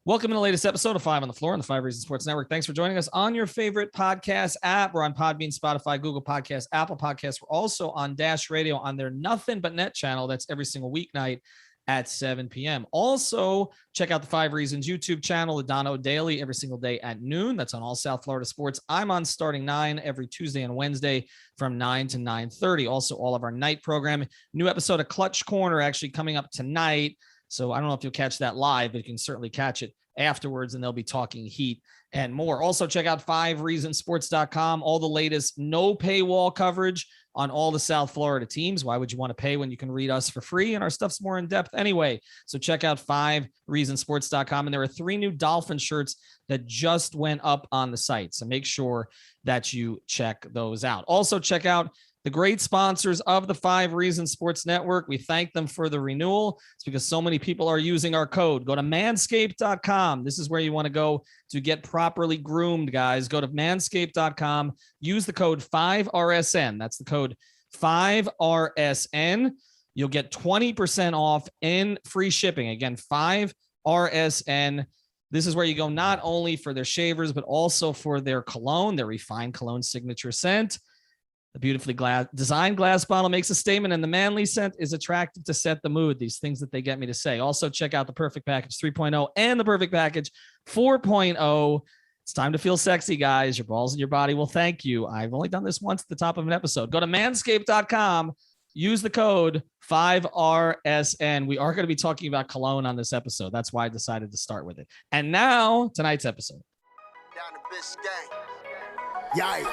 Welcome to the latest episode of Five on the Floor on the Five Reasons Sports Network. Thanks for joining us on your favorite podcast app. We're on Podbean, Spotify, Google Podcasts, Apple Podcasts. We're also on Dash Radio on their Nothing But Net channel. That's every single weeknight at 7 p.m. Also, check out the Five Reasons YouTube channel, the Dono Daily, every single day at noon. That's on all South Florida sports. I'm on Starting 9 every Tuesday and Wednesday from 9 to 9:30. Also, all of our night program. New episode of Clutch Corner actually coming up tonight. So I don't know if you'll catch that live, but you can certainly catch it afterwards, and they'll be talking Heat and more. Also, check out 5reasonsports.com, all the latest no paywall coverage on all the South Florida teams. Why would you want to pay when you can read us for free and our stuff's more in depth anyway? So check out 5reasonsports.com. And there are 3 new Dolphin shirts that just went up on the site. So make sure that you check those out. Also, check out the great sponsors of the 5 Reasons Sports Network. We thank them for the renewal. It's because so many people are using our code. Go to manscaped.com. This is where you want to go to get properly groomed, guys. Go to manscaped.com. Use the code 5RSN. That's the code 5RSN. You'll get 20% off and free shipping. Again, 5RSN. This is where you go not only for their shavers, but also for their cologne, their refined cologne signature scent. The beautifully designed glass bottle makes a statement, and the manly scent is attractive to set the mood. These things that they get me to say. Also, check out the Perfect Package 3.0 and the Perfect Package 4.0. It's time to feel sexy, guys. Your balls and your body will thank you. I've only done this once at the top of an episode. Go to manscaped.com. Use the code 5RSN. We are going to be talking about cologne on this episode. That's why I decided to start with it. And now, tonight's episode. Down the Biscayne. Yikes.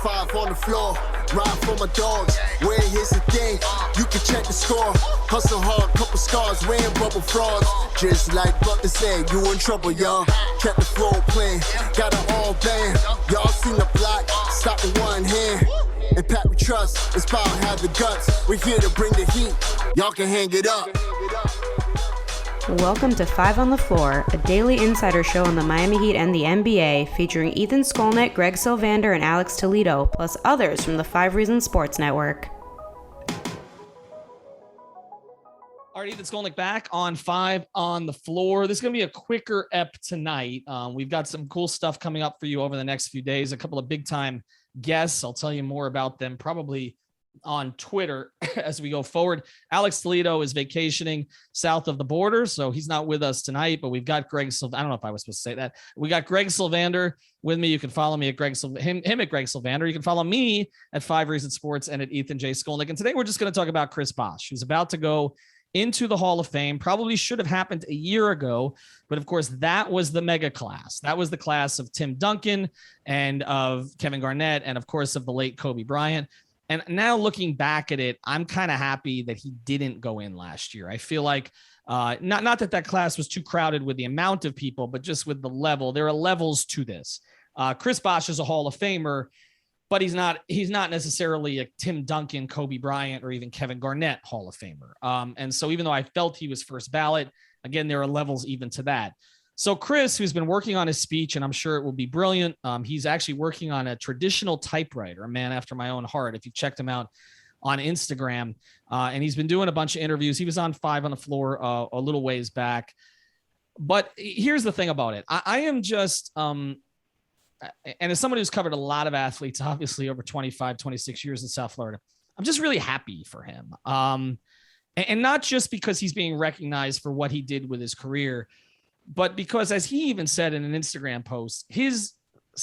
5 on the floor, ride for my dogs. Where here's the thing, you can check the score. Hustle hard, couple scars, wearing bubble frauds. Just like Butler said, you in trouble, y'all. Kept the flow playing, got it all banned. Y'all seen the block, stop with one hand. And Pat, we trust, it's power, have the guts. We're here to bring the heat, y'all can hang it up. Welcome to 5 on the Floor, a daily insider show on the Miami Heat and the NBA, featuring Ethan Skolnick, Greg Sylvander, and Alex Toledo, plus others from the 5 Reasons Sports Network. All right, Ethan Skolnick back on 5 on the Floor. This is going to be a quicker ep tonight. We've got some cool stuff coming up for you over the next few days, a couple of big-time guests. I'll tell you more about them probably on Twitter as we go forward. Alex Toledo is vacationing south of the border, so he's not with us tonight, but we've got Greg Sylvander. I don't know if I was supposed to say that. We got Greg Sylvander with me. You can follow me at him at Greg Sylvander. You can follow me at 5 Reasons Sports and at Ethan J. Skolnick. And today we're just going to talk about Chris Bosh, who's about to go into the Hall of Fame. Probably should have happened a year ago, but of course that was the mega class. That was the class of Tim Duncan and of Kevin Garnett and of course of the late Kobe Bryant. And now looking back at it, I'm kind of happy that he didn't go in last year. I feel like not that class was too crowded with the amount of people, but just with the level. There are levels to this. Chris Bosh is a Hall of Famer, but he's not necessarily a Tim Duncan, Kobe Bryant, or even Kevin Garnett Hall of Famer. And so even though I felt he was first ballot, again, there are levels even to that. So Chris, who's been working on his speech, and I'm sure it will be brilliant. He's actually working on a traditional typewriter, a man after my own heart. If you checked him out on Instagram, and he's been doing a bunch of interviews. He was on 5 on the Floor a little ways back. But here's the thing about it. I am just, and as somebody who's covered a lot of athletes, obviously over 25, 26 years in South Florida, I'm just really happy for him. And not just because he's being recognized for what he did with his career, but because, as he even said in an Instagram post, his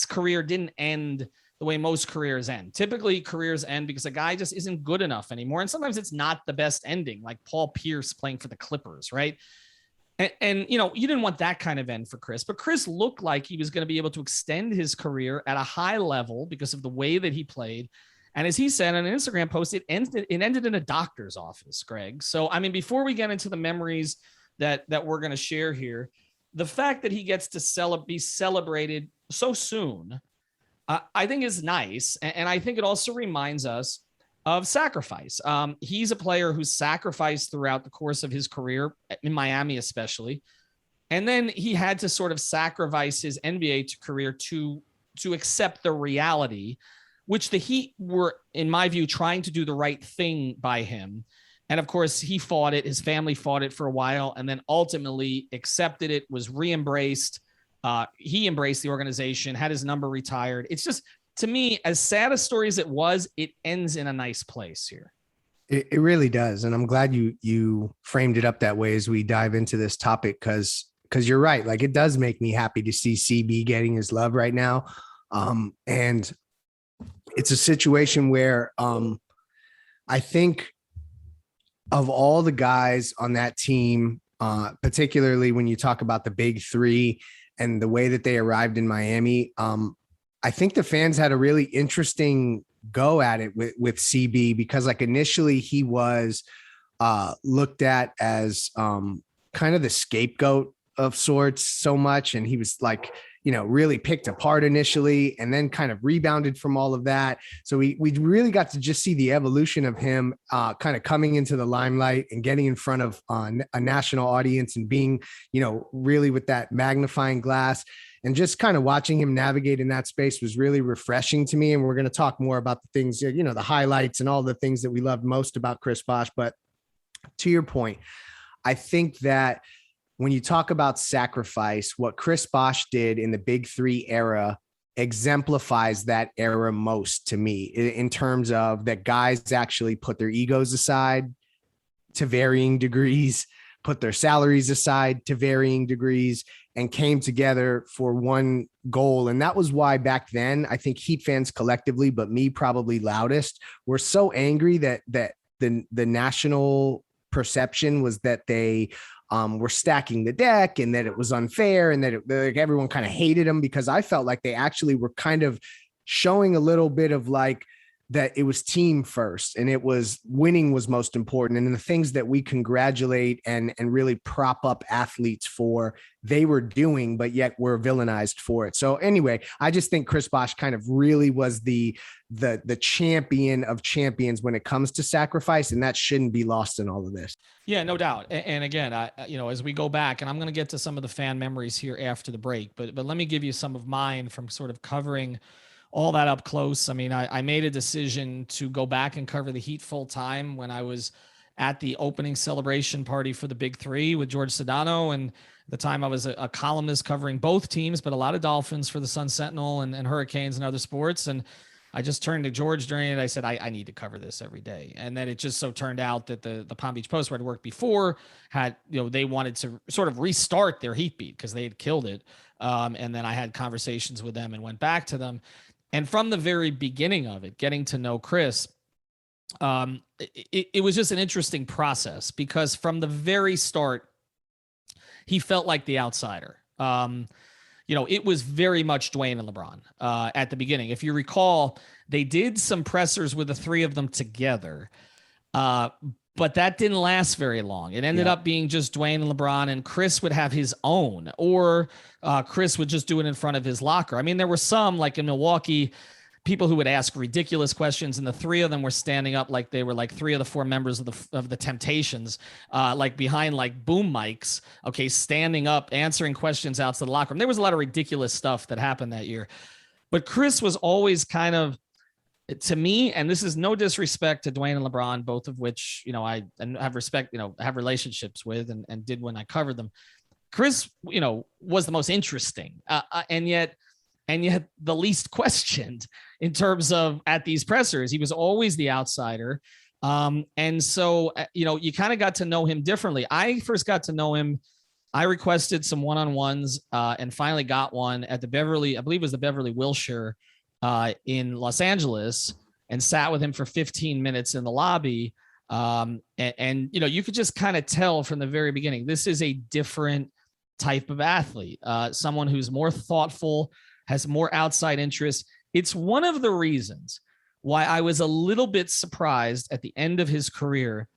career didn't end the way most careers end. Typically, careers end because a guy just isn't good enough anymore. And sometimes it's not the best ending, like Paul Pierce playing for the Clippers, right? And you know, you didn't want that kind of end for Chris, but Chris looked like he was going to be able to extend his career at a high level because of the way that he played. And as he said on an Instagram post, it ended in a doctor's office, Greg. So, I mean, before we get into the memories that we're going to share here, the fact that he gets to be celebrated so soon, I think is nice. And I think it also reminds us of sacrifice. He's a player who's sacrificed throughout the course of his career, in Miami especially. And then he had to sort of sacrifice his NBA career to accept the reality, which the Heat were, in my view, trying to do the right thing by him. And of course, he fought it. His family fought it for a while and then ultimately accepted it, was re-embraced. He embraced the organization, had his number retired. It's just, to me, as sad a story as it was, it ends in a nice place here. It really does. And I'm glad you framed it up that way as we dive into this topic, because you're right. Like, it does make me happy to see CB getting his love right now. And it's a situation where I think of all the guys on that team, particularly when you talk about the big three and the way that they arrived in Miami, I think the fans had a really interesting go at it with CB, because like initially he was looked at as kind of the scapegoat of sorts so much. And he was like, really picked apart initially and then kind of rebounded from all of that. So we really got to just see the evolution of him kind of coming into the limelight and getting in front of a national audience and being, really with that magnifying glass. And just kind of watching him navigate in that space was really refreshing to me. And we're going to talk more about the things, the highlights and all the things that we loved most about Chris Bosh. But to your point, I think that when you talk about sacrifice, what Chris Bosh did in the Big Three era exemplifies that era most to me, in terms of that guys actually put their egos aside to varying degrees, put their salaries aside to varying degrees, and came together for one goal. And that was why back then, I think Heat fans collectively, but me probably loudest, were so angry that the national perception was that they were stacking the deck and that it was unfair and that like everyone kind of hated them, because I felt like they actually were kind of showing a little bit of like that it was team first and it was winning was most important. And the things that we congratulate and really prop up athletes for, they were doing, but yet were villainized for it. So anyway, I just think Chris Bosh kind of really was the champion of champions when it comes to sacrifice. And that shouldn't be lost in all of this. Yeah, no doubt. And again, as we go back, and I'm going to get to some of the fan memories here after the break, but let me give you some of mine from sort of covering all that up close. I mean, I made a decision to go back and cover the Heat full time when I was at the opening celebration party for the Big Three with George Sedano. And at the time I was a columnist covering both teams, but a lot of Dolphins for the Sun Sentinel and Hurricanes and other sports. And I just turned to George during it. I said, I need to cover this every day. And then it just so turned out that the Palm Beach Post, where I'd worked before, had, they wanted to sort of restart their Heat beat because they had killed it. And then I had conversations with them and went back to them. And from the very beginning of it, getting to know Chris, it was just an interesting process, because from the very start, he felt like the outsider. It was very much Dwayne and LeBron at the beginning. If you recall, they did some pressers with the three of them together, but that didn't last very long. It ended up being just Dwayne and LeBron, and Chris would have his own, or Chris would just do it in front of his locker. I mean, there were some, like in Milwaukee, people who would ask ridiculous questions, and the three of them were standing up like they were like three of the four members of the Temptations, like behind like boom mics, okay, standing up, answering questions out to the locker room. There was a lot of ridiculous stuff that happened that year. But Chris was always kind of, to me, and this is no disrespect to Dwayne and LeBron, both of which, I have respect, have relationships with and did when I covered them. Chris, was the most interesting and yet the least questioned in terms of at these pressers. He was always the outsider. And so, you kind of got to know him differently. I first got to know him. I requested some one-on-ones and finally got one at the Beverly, I believe it was the Beverly Wilshire in Los Angeles, and sat with him for 15 minutes in the lobby. And you could just kind of tell from the very beginning, this is a different type of athlete, someone who's more thoughtful, has more outside interests. It's one of the reasons why I was a little bit surprised at the end of his career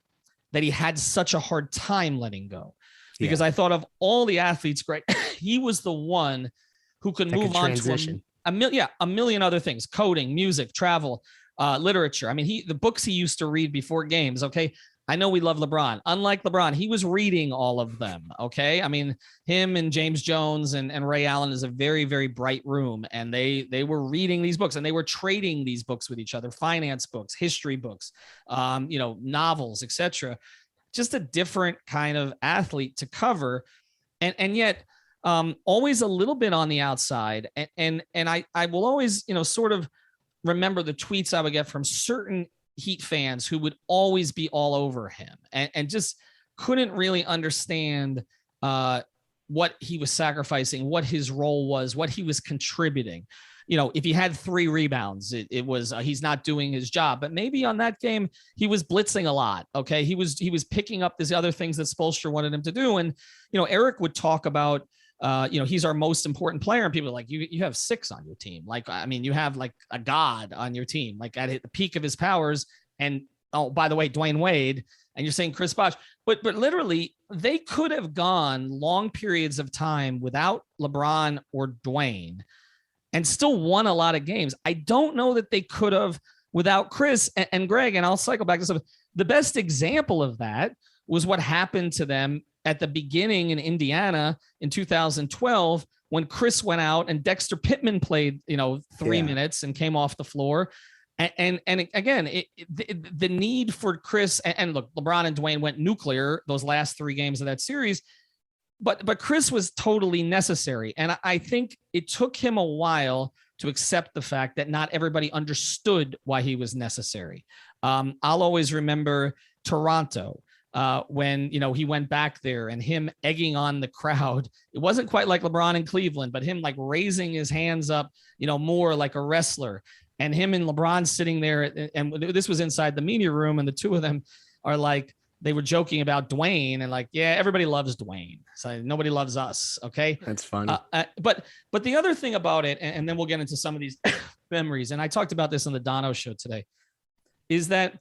that he had such a hard time letting go, because I thought of all the athletes, Greg, he was the one who could move on to a million other things: coding, music, travel, literature. I mean, the books he used to read before games. Okay. I know we love LeBron. Unlike LeBron, he was reading all of them. Okay. I mean, him and James Jones and Ray Allen is a very, very bright room. And they were reading these books and they were trading these books with each other, finance books, history books, novels, etc. Just a different kind of athlete to cover. And yet always a little bit on the outside. And I will always, sort of remember the tweets I would get from certain Heat fans who would always be all over him and just couldn't really understand what he was sacrificing, what his role was, what he was contributing. If he had 3 rebounds, it was he's not doing his job. But maybe on that game he was blitzing a lot. Okay, he was picking up these other things that Spoelstra wanted him to do. And Eric would talk about he's our most important player, and people are like, you have 6 on your team. Like, I mean, you have like a god on your team, like at the peak of his powers. And oh, by the way, Dwayne Wade, and you're saying Chris Bosh, but literally they could have gone long periods of time without LeBron or Dwayne and still won a lot of games. I don't know that they could have without Chris and Greg. And I'll cycle back to something. The best example of that was what happened to them at the beginning in Indiana in 2012, when Chris went out and Dexter Pittman played, 3 minutes and came off the floor. And again, the need for Chris and look, LeBron and Dwayne went nuclear those last 3 games of that series, but Chris was totally necessary. And I think it took him a while to accept the fact that not everybody understood why he was necessary. I'll always remember Toronto. When, he went back there and him egging on the crowd. It wasn't quite like LeBron in Cleveland, but him like raising his hands up, more like a wrestler, and him and LeBron sitting there. And this was inside the media room. And the two of them are like, they were joking about Dwayne and like, yeah, everybody loves Dwayne. So nobody loves us. Okay. That's funny. But the other thing about it, and then we'll get into some of these memories. And I talked about this on the Dono show today, is that,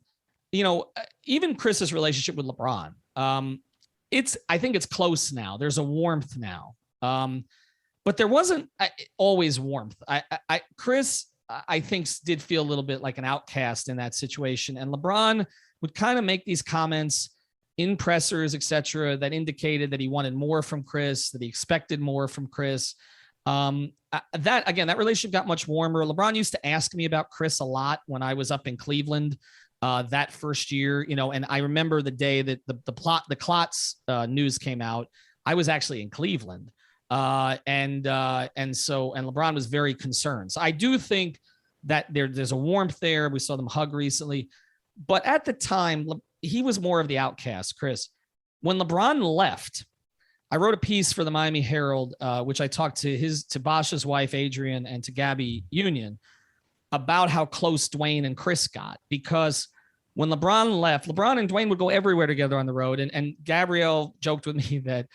even Chris's relationship with LeBron, I think it's close now. There's a warmth now. But there wasn't always warmth. Chris, I think, did feel a little bit like an outcast in that situation. And LeBron would kind of make these comments in pressers, et cetera, that indicated that he wanted more from Chris, that he expected more from Chris. That relationship got much warmer. LeBron used to ask me about Chris a lot when I was up in Cleveland. That first year, and I remember the day that the Klotz news came out. I was actually in Cleveland, and LeBron was very concerned. So I do think that there's a warmth there. We saw them hug recently, but at the time he was more of the outcast. Chris, when LeBron left, I wrote a piece for the Miami Herald, which I talked to Bosh's wife Adrian and to Gabby Union about how close Dwayne and Chris got, because when LeBron left, LeBron and Dwayne would go everywhere together on the road. And Gabrielle joked with me that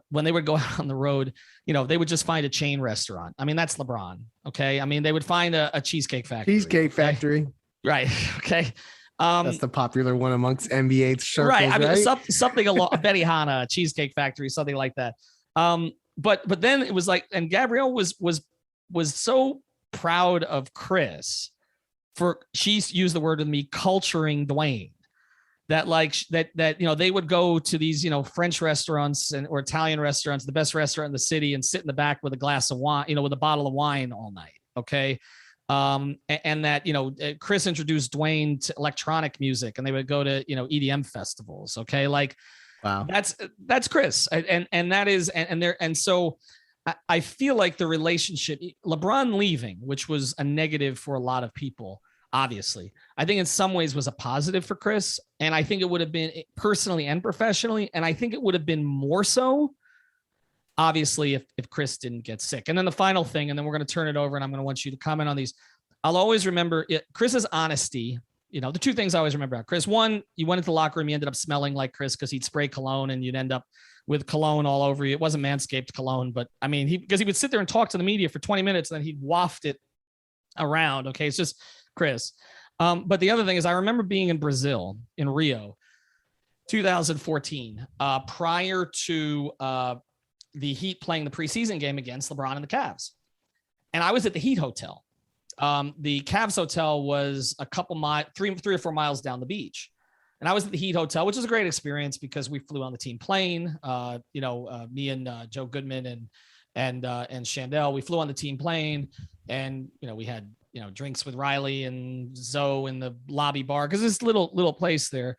when they would go out on the road, they would just find a chain restaurant. I mean, that's LeBron. Okay. I mean, they would find a Cheesecake Factory. Cheesecake Factory. Right. Okay. That's the popular one amongst NBA circles, right? I mean, something along Benihana, Cheesecake Factory, something like that. But then it was like, and Gabrielle was so proud of Chris for, she used the word with me, culturing Dwayne, that they would go to these, French restaurants or Italian restaurants, the best restaurant in the city, and sit in the back with a glass of wine, with a bottle of wine all night. Okay. And that, Chris introduced Dwayne to electronic music, and they would go to, EDM festivals. Okay. Like, wow, that's Chris. And that is, and so I feel like the relationship, LeBron leaving, which was a negative for a lot of people, obviously, I think in some ways was a positive for Chris. And I think it would have been personally and professionally. And I think it would have been more so, obviously, if Chris didn't get sick. And then the final thing, and then we're going to turn it over, and I'm going to want you to comment on these. I'll always remember Chris's honesty. The 2 things I always remember about Chris. One, you went into the locker room, you ended up smelling like Chris because he'd spray cologne and you'd end up with cologne all over you. It wasn't Manscaped cologne, but I mean, because he would sit there and talk to the media for 20 minutes and then he'd waft it around. Okay. It's just Chris. But the other thing is, I remember being in Brazil, in Rio, 2014, prior to the Heat playing the preseason game against LeBron and the Cavs. And I was at the Heat Hotel. The Cavs hotel was a couple miles, 3 or 4 miles down the beach. And I was at the Heat Hotel, which was a great experience because we flew on the team plane. Me and Joe Goodman and Chandel, we flew on the team plane, and we had drinks with Riley and Zoe in the lobby bar because this little place there.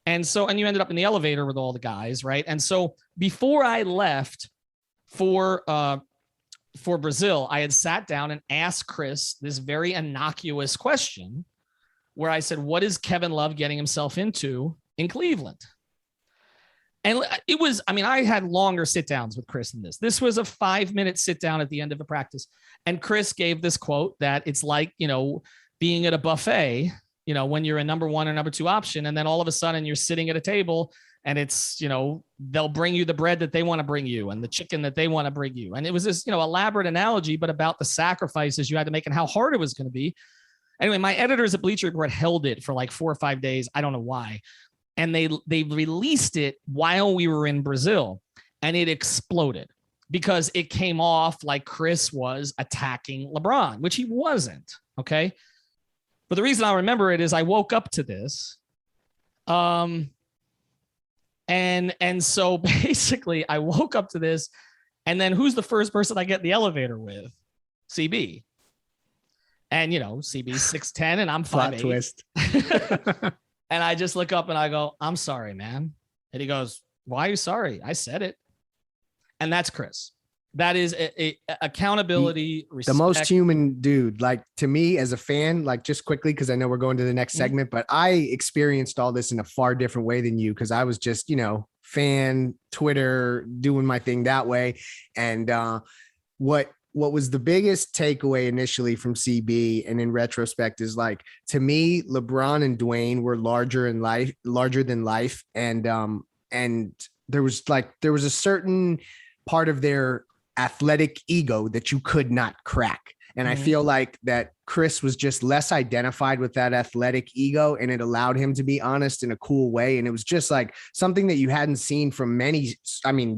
And you ended up in the elevator with all the guys, right? And so before I left for Brazil, I had sat down and asked Chris this very innocuous question, where I said, what is Kevin Love getting himself into in Cleveland? And it was, I had longer sit downs with Chris than this. This was a 5-minute sit down at the end of a practice. And Chris gave this quote that it's like, being at a buffet, when you're a number 1 or number 2 option, and then all of a sudden you're sitting at a table and it's, they'll bring you the bread that they want to bring you and the chicken that they want to bring you. And it was this, elaborate analogy, but about the sacrifices you had to make and how hard it was going to be. Anyway, my editors at Bleacher Report held it for like 4 or 5 days. I don't know why. And they released it while we were in Brazil, and it exploded because it came off like Chris was attacking LeBron, which he wasn't. Okay. But the reason I remember it is I woke up to this. And so basically I woke up to this, and then who's the first person I get in the elevator with? CB. And, CB's 6'10", and I'm 5'8". Plot twist. And I just look up and I go, I'm sorry, man. And he goes, why are you sorry? I said it. And that's Chris. That is a accountability, respect. The most human dude. Like, to me as a fan, like, just quickly, because I know we're going to the next segment, but I experienced all this in a far different way than you, because I was just, fan, Twitter, doing my thing that way. And what was the biggest takeaway initially from CB, and in retrospect, is like, to me, LeBron and Dwayne were larger than life. And there was a certain part of their athletic ego that you could not crack. And I feel like that Chris was just less identified with that athletic ego, and it allowed him to be honest in a cool way. And it was just like something that you hadn't seen from many.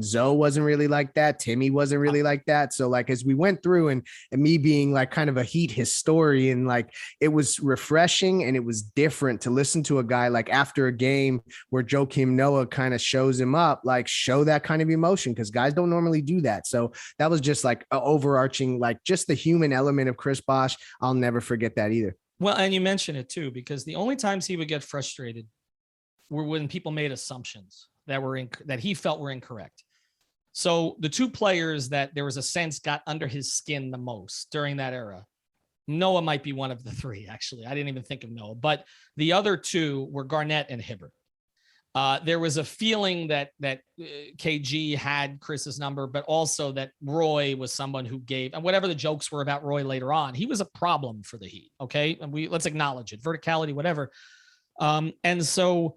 Zoe wasn't really like that. Timmy wasn't really like that. So like, as we went through and me being like kind of a Heat historian, like, it was refreshing and it was different to listen to a guy like after a game where Joakim Noah kind of shows him up, like, show that kind of emotion, because guys don't normally do that. So that was just like an overarching, like, just the human element of Chris Bosh. I'll never forget that either. Well, and you mentioned it too, because the only times he would get frustrated were when people made assumptions that he felt were incorrect. So the 2 players that there was a sense got under his skin the most during that era, Noah might be one of the 3, actually. I didn't even think of Noah, but the other 2 were Garnett and Hibbert. There was a feeling that KG had Chris's number, but also that Roy was someone who gave, and whatever the jokes were about Roy later on, he was a problem for the Heat. Okay. And let's acknowledge it, verticality, whatever. And so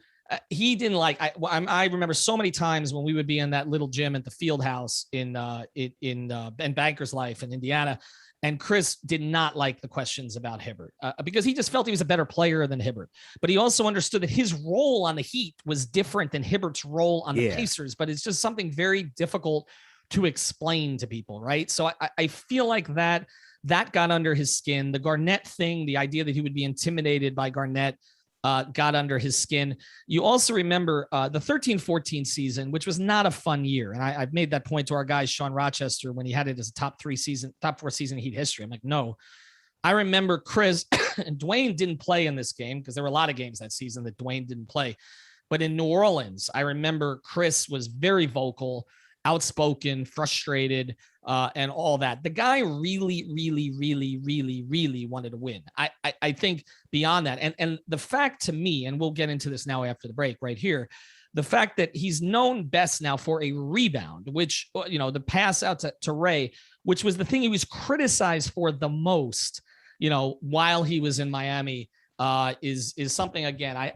he didn't like, I remember so many times when we would be in that little gym at the field house in Banker's Life in Indiana. And Chris did not like the questions about Hibbert because he just felt he was a better player than Hibbert. But he also understood that his role on the Heat was different than Hibbert's role on the Pacers. But it's just something very difficult to explain to people, right? So I feel like that got under his skin. The Garnett thing, the idea that he would be intimidated by Garnett, got under his skin. You also remember the 13-14 season, which was not a fun year. And I've made that point to our guy, Sean Rochester, when he had it as a top 4 season Heat history. I'm like, no. I remember Chris and Dwayne didn't play in this game because there were a lot of games that season that Dwayne didn't play. But in New Orleans, I remember Chris was very vocal, outspoken, frustrated, and all that. The guy really, really, really, really, really wanted to win. I think beyond that, and the fact to me, and we'll get into this now after the break right here, the fact that he's known best now for a rebound, which, the pass out to Ray, which was the thing he was criticized for the most, while he was in Miami, is something, again,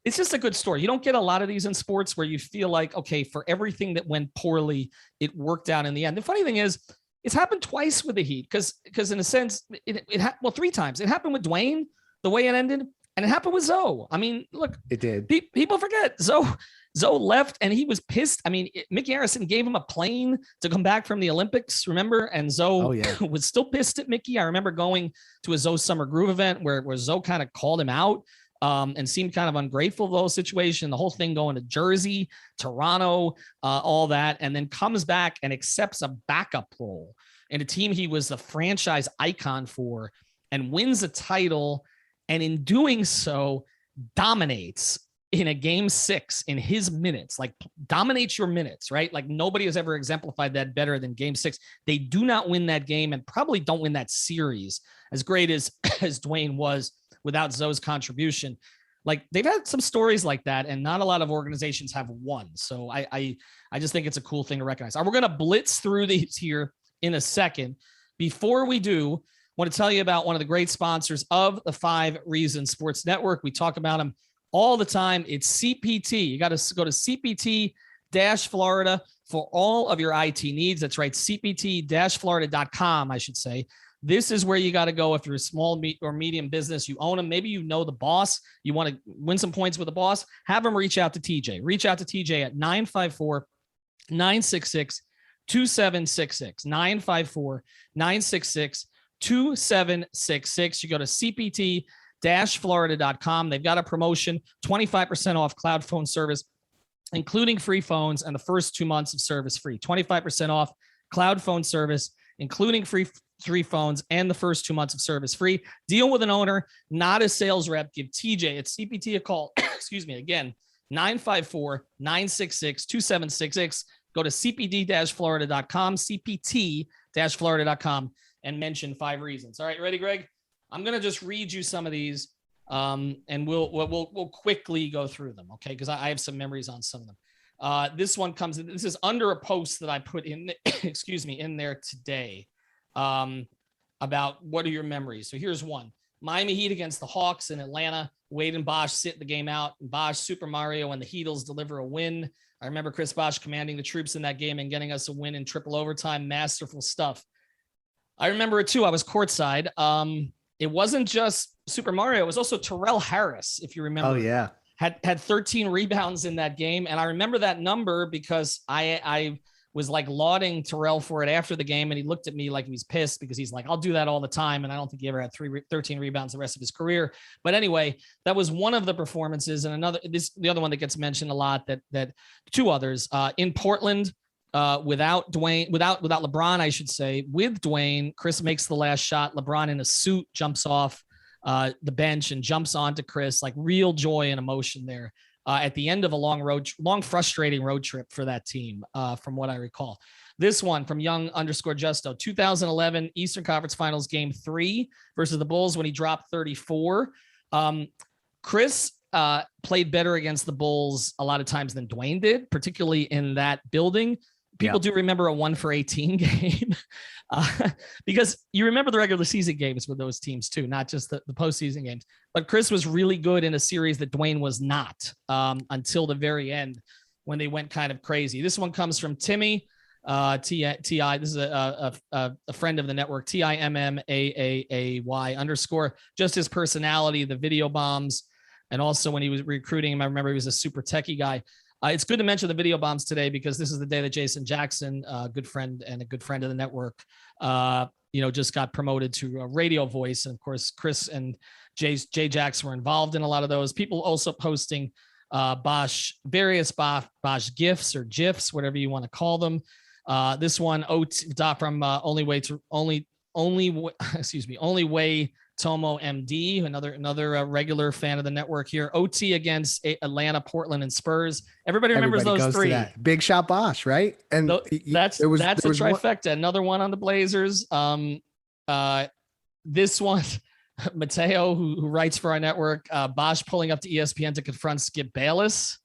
it's just a good story. You don't get a lot of these in sports where you feel like, okay, for everything that went poorly, it worked out in the end. The funny thing is, it's happened twice with the Heat because in a sense, 3 times. It happened with Dwayne, the way it ended, and it happened with Zoe. I mean, look, it did. People forget Zoe left and he was pissed. I mean, Mickey Harrison gave him a plane to come back from the Olympics, remember? And Zoe was still pissed at Mickey. I remember going to a Zoe Summer Groove event where Zoe kind of called him out. and seemed kind of ungrateful of the whole situation, the whole thing going to Jersey, Toronto, all that, and then comes back and accepts a backup role in a team he was the franchise icon for and wins a title. And in doing so, dominates in a game 6 in his minutes, like dominates your minutes, right? Like nobody has ever exemplified that better than game 6. They do not win that game and probably don't win that series as great as Dwayne was without Zoe's contribution. Like they've had some stories like that and not a lot of organizations have won. So I just think it's a cool thing to recognize. We're going to blitz through these here in a second. Before we do, I want to tell you about one of the great sponsors of the 5 Reasons Sports Network. We talk about them all the time. It's CPT. You got to go to CPT-Florida for all of your IT needs. That's right. CPT-Florida.com, I should say. This is where you got to go if you're a small or medium business. You own them. Maybe you know the boss. You want to win some points with the boss. Have them reach out to TJ. Reach out to TJ at 954-966-2766. 954-966-2766. You go to CPT-Florida.com. They've got a promotion, 25% off cloud phone service, including free phones, and the first 2 months of service free. 25% off cloud phone service, including free phones, and the first 2 months of service free. Deal with an owner, not a sales rep. Give TJ at CPT a call. Excuse me. Again, 954-966-2766. Go to CPT-Florida.com, CPT-Florida.com, and mention 5 Reasons. All right, ready, Greg? I'm going to just read you some of these, and we'll quickly go through them, okay? Because I have some memories on some of them. This one this is under a post that I put in, in there today, about what are your memories. So here's one. Miami Heat against the Hawks in Atlanta. Wade and Bosh sit the game out. Bosh, Super Mario, and the Heatles deliver a win. I remember Chris Bosh commanding the troops in that game and getting us a win in triple overtime. Masterful stuff. I remember it too. I was courtside. It wasn't just Super Mario. It was also Terrell Harris, if you remember. Oh, yeah. Had 13 rebounds in that game. And I remember that number because I was like lauding Terrell for it after the game. And he looked at me like he was pissed because he's like, I'll do that all the time. And I don't think he ever had 13 rebounds the rest of his career. But anyway, that was one of the performances. And the other one that gets mentioned a lot, that 2 others in Portland, without LeBron, I should say. With Dwayne, Chris makes the last shot. LeBron in a suit jumps off the bench and jumps onto Chris, like real joy and emotion there at the end of a long frustrating road trip for that team, from what I recall. This one from Young_Justo, 2011 Eastern Conference Finals Game 3 versus the Bulls when he dropped 34. Chris played better against the Bulls a lot of times than Dwayne did, particularly in that building. People do remember a 1-for-18 game because you remember the regular season games with those teams too, not just the postseason games. But Chris was really good in a series that Dwayne was not, until the very end when they went kind of crazy. This one comes from Timmy, T-I. This is a friend of the network, TIMMAAAY_. Just his personality, the video bombs, and also when he was recruiting him, I remember he was a super techie guy. It's good to mention the video bombs today because this is the day that Jason Jackson, a good friend and a good friend of the network, just got promoted to a radio voice. And of course, Chris and Jay Jackson were involved in a lot of those. People also posting various Bosh GIFs or GIFs, whatever you want to call them. This one from Only Way Tomo MD, another regular fan of the network here. OT against Atlanta, Portland, and Spurs. Everybody remembers those 3. Big shot Bosh, right? And that's a trifecta. Another one on the Blazers. This one, Mateo, who writes for our network, Bosh pulling up to ESPN to confront Skip Bayless.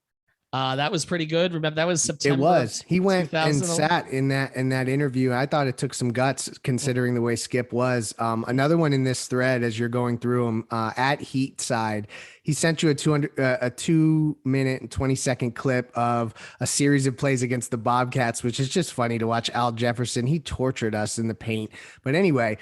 That was pretty good. Remember, that was September. It was. He went and sat in that interview. I thought it took some guts considering the way Skip was. Another one in this thread, as you're going through them, at Heat side, he sent you a 2-minute and 20-second clip of a series of plays against the Bobcats, which is just funny to watch. Al Jefferson, he tortured us in the paint. But anyway,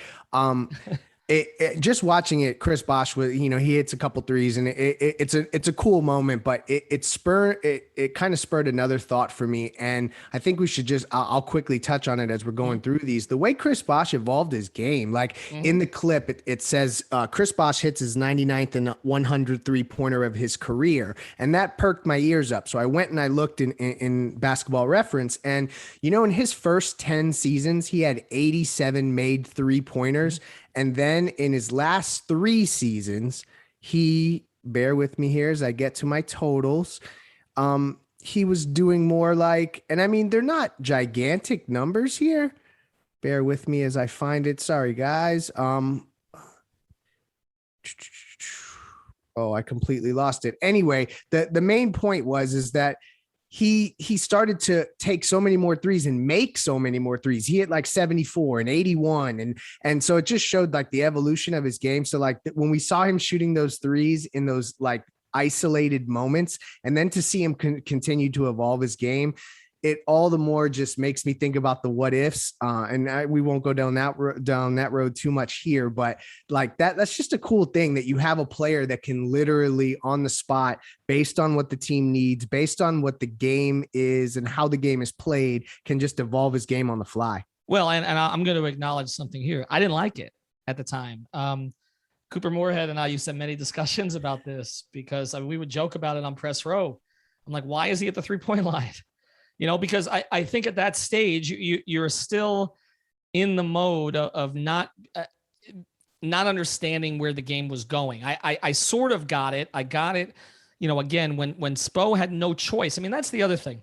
Just watching it, Chris Bosh was, he hits a couple threes, and it's a cool moment, but it kind of spurred another thought for me. And I think we should I'll quickly touch on it as we're going through these. The way Chris Bosh evolved his game, like in the clip, it says Chris Bosh hits his 99th and 100 3-pointer of his career. And that perked my ears up. So I went and I looked in Basketball Reference, and, in his first 10 seasons, he had 87 made 3-pointers. And then in his last 3 seasons, bear with me here as I get to my totals. He was doing more like, and I mean, they're not gigantic numbers here. Bear with me as I find it. Sorry, guys. I completely lost it. Anyway, the main point is that he started to take so many more threes and make so many more threes. He hit like 74 and 81. And so it just showed like the evolution of his game. So like when we saw him shooting those threes in those like isolated moments, and then to see him continue to evolve his game, it all the more just makes me think about the what ifs. We won't go down that road too much here, but like that's just a cool thing that you have a player that can literally on the spot, based on what the team needs, based on what the game is and how the game is played, can just evolve his game on the fly. Well, and I'm going to acknowledge something here. I didn't like it at the time. Cooper Moorhead and I used to have many discussions about this because we would joke about it on Press Row. I'm like, why is he at the 3-point line? Because I think at that stage, you're still in the mode of not understanding where the game was going. I sort of got it. I got it, again, when Spo had no choice. I mean, that's the other thing.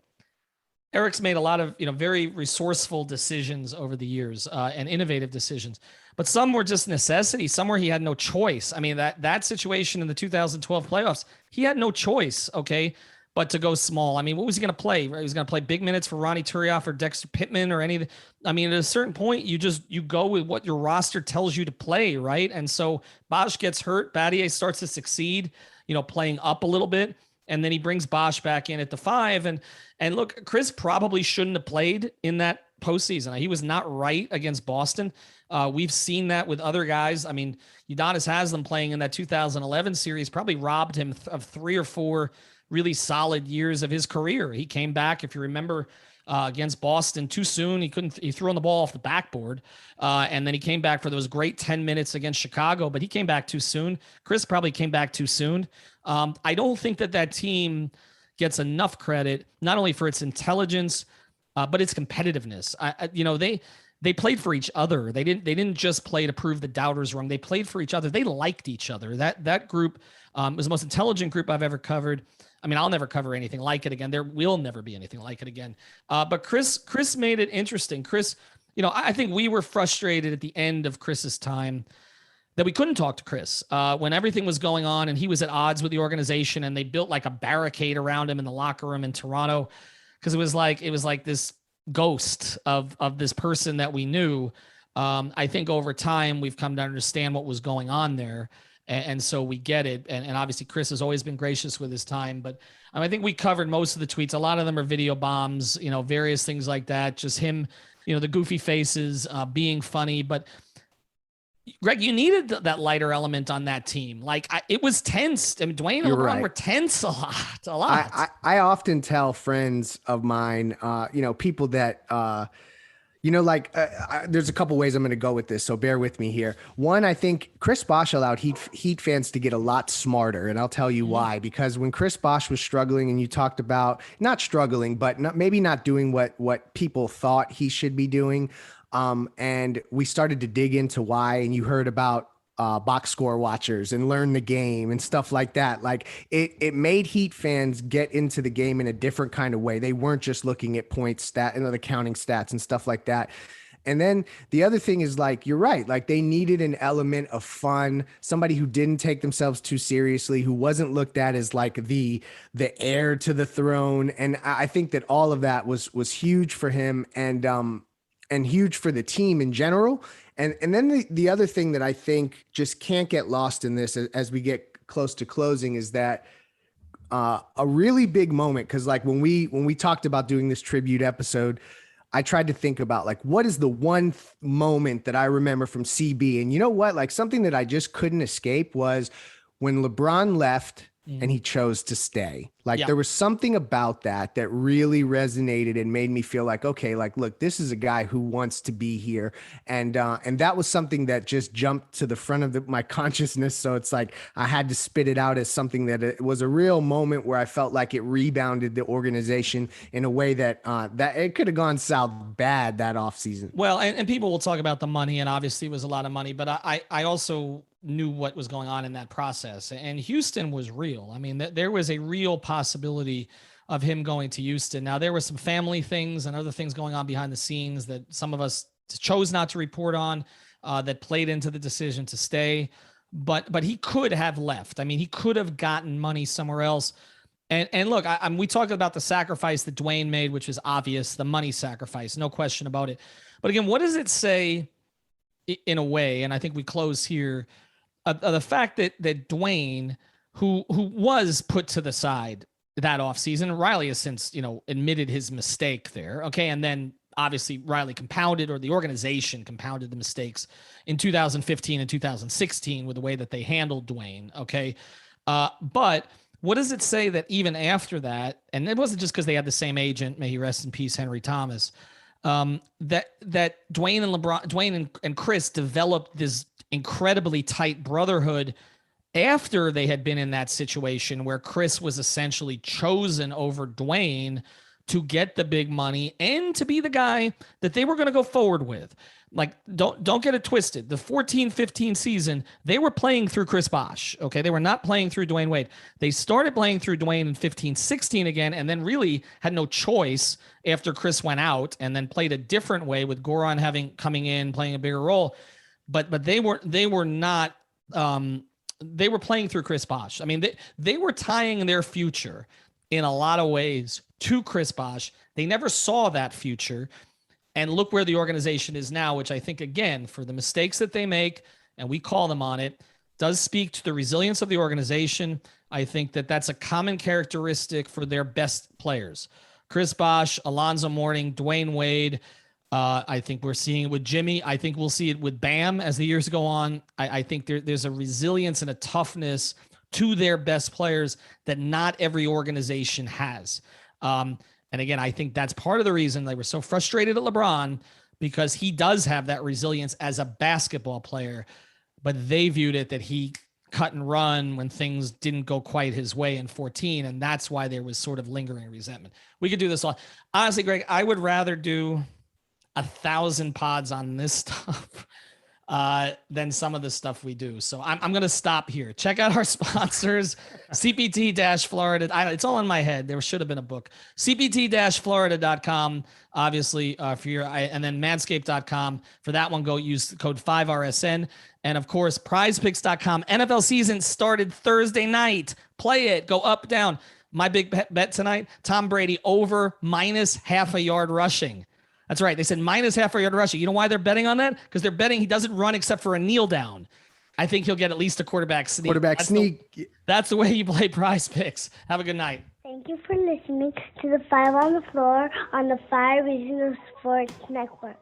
Eric's made a lot of, very resourceful decisions over the years and innovative decisions, but some were just necessity. Some where he had no choice. I mean, that situation in the 2012 playoffs, he had no choice. Okay. But to go small, I mean, what was he going to play? He was going to play big minutes for Ronnie Turioff or Dexter Pittman or any of the, I mean, at a certain point, you go with what your roster tells you to play, right? And so Bosh gets hurt. Battier starts to succeed, playing up a little bit. And then he brings Bosh back in at the 5. And look, Chris probably shouldn't have played in that postseason. He was not right against Boston. We've seen that with other guys. I mean, Udonis Haslem playing in that 2011 series probably robbed him of 3 or 4 really solid years of his career. He came back, if you remember, against Boston too soon. He threw on the ball off the backboard. And then he came back for those great 10 minutes against Chicago, but he came back too soon. Chris probably came back too soon. I don't think that team gets enough credit, not only for its intelligence, but its competitiveness. They played for each other. They didn't just play to prove the doubters wrong. They played for each other. They liked each other. That group was the most intelligent group I've ever covered. I mean, I'll never cover anything like it again. There will never be anything like it again. But Chris made it interesting. Chris, I think we were frustrated at the end of Chris's time that we couldn't talk to Chris when everything was going on and he was at odds with the organization and they built like a barricade around him in the locker room in Toronto because it was like this ghost of this person that we knew. I think over time we've come to understand what was going on there. And so we get it. And obviously Chris has always been gracious with his time, but I think we covered most of the tweets. A lot of them are video bombs, various things like that. Just him, the goofy faces, being funny. But Greg, you needed that lighter element on that team. Like it was tense. I mean, Dwayne and LeBron were tense a lot. I often tell friends of mine, people that, there's a couple ways I'm going to go with this, so bear with me here. One, I think Chris Bosh allowed Heat fans to get a lot smarter, and I'll tell you why. Because when Chris Bosh was struggling, and you talked about not struggling, but maybe not doing what people thought he should be doing, and we started to dig into why, and you heard about box score watchers and learn the game and stuff like that. Like it made Heat fans get into the game in a different kind of way. They weren't just looking at points, the counting stats and stuff like that. And then the other thing is, like, you're right. Like they needed an element of fun, somebody who didn't take themselves too seriously, who wasn't looked at as like the heir to the throne. And I think that all of that was huge for him and huge for the team in general. And then the other thing that I think just can't get lost in this as we get close to closing is that a really big moment. Cause like when we talked about doing this tribute episode, I tried to think about like, what is the one moment that I remember from CB? And you know what? Like something that I just couldn't escape was when LeBron left and he chose to stay. Like there was something about that that really resonated and made me feel like, okay, like, look, this is a guy who wants to be here. And that was something that just jumped to the front of my consciousness. So it's like, I had to spit it out as something that it was a real moment where I felt like it rebounded the organization in a way that, that it could have gone south bad that offseason. Well, and people will talk about the money, and obviously it was a lot of money, but I also knew what was going on in that process. And Houston was real. I mean, there was a real possibility of him going to Houston. Now, there were some family things and other things going on behind the scenes that some of us chose not to report on, that played into the decision to stay. But he could have left. I mean, he could have gotten money somewhere else. And look, we talked about the sacrifice that Dwayne made, which is obvious, the money sacrifice, no question about it. But again, what does it say in a way? And I think we close here. The fact that Dwayne, who was put to the side that offseason, Riley has since, admitted his mistake there. Okay. And then obviously Riley compounded, or the organization compounded the mistakes in 2015 and 2016 with the way that they handled Dwayne. Okay. But what does it say that even after that, and it wasn't just because they had the same agent, may he rest in peace, Henry Thomas, that Dwayne and Chris developed this incredibly tight brotherhood after they had been in that situation where Chris was essentially chosen over Dwayne to get the big money and to be the guy that they were going to go forward with. Like, don't get it twisted. The 14-15 season, they were playing through Chris Bosh. Okay. They were not playing through Dwayne Wade. They started playing through Dwayne in 15-16 again, and then really had no choice after Chris went out, and then played a different way with Goran coming in, playing a bigger role. But they were not, they were playing through Chris Bosh. I mean, they were tying their future in a lot of ways to Chris Bosh. They never saw that future. And look where the organization is now, which I think, again, for the mistakes that they make, and we call them on it, does speak to the resilience of the organization. I think that that's a common characteristic for their best players. Chris Bosh, Alonzo Mourning, Dwayne Wade. I think we're seeing it with Jimmy. I think we'll see it with Bam as the years go on. I think there's a resilience and a toughness to their best players that not every organization has. And again, I think that's part of the reason they were so frustrated at LeBron, because he does have that resilience as a basketball player, but they viewed it that he cut and run when things didn't go quite his way in 14. And that's why there was sort of lingering resentment. We could do this all. Honestly, Greg, I would rather do 1,000 pods on this stuff than some of the stuff we do. So I'm going to stop here. Check out our sponsors, CPT-Florida. It's all in my head. There should have been a book. CPT-Florida.com, obviously, for your, and then manscaped.com. For that one, go use the code 5RSN. And of course, prizepicks.com. NFL season started Thursday night. Play it. Go up, down. My big bet tonight, Tom Brady over minus half a yard rushing. That's right. They said minus half a yard rushing. You know why they're betting on that? Because they're betting he doesn't run except for a kneel down. I think he'll get at least a quarterback sneak. That's the way you play Prize Picks. Have a good night. Thank you for listening to the 5 on the Floor on the 5 Regional Sports Network.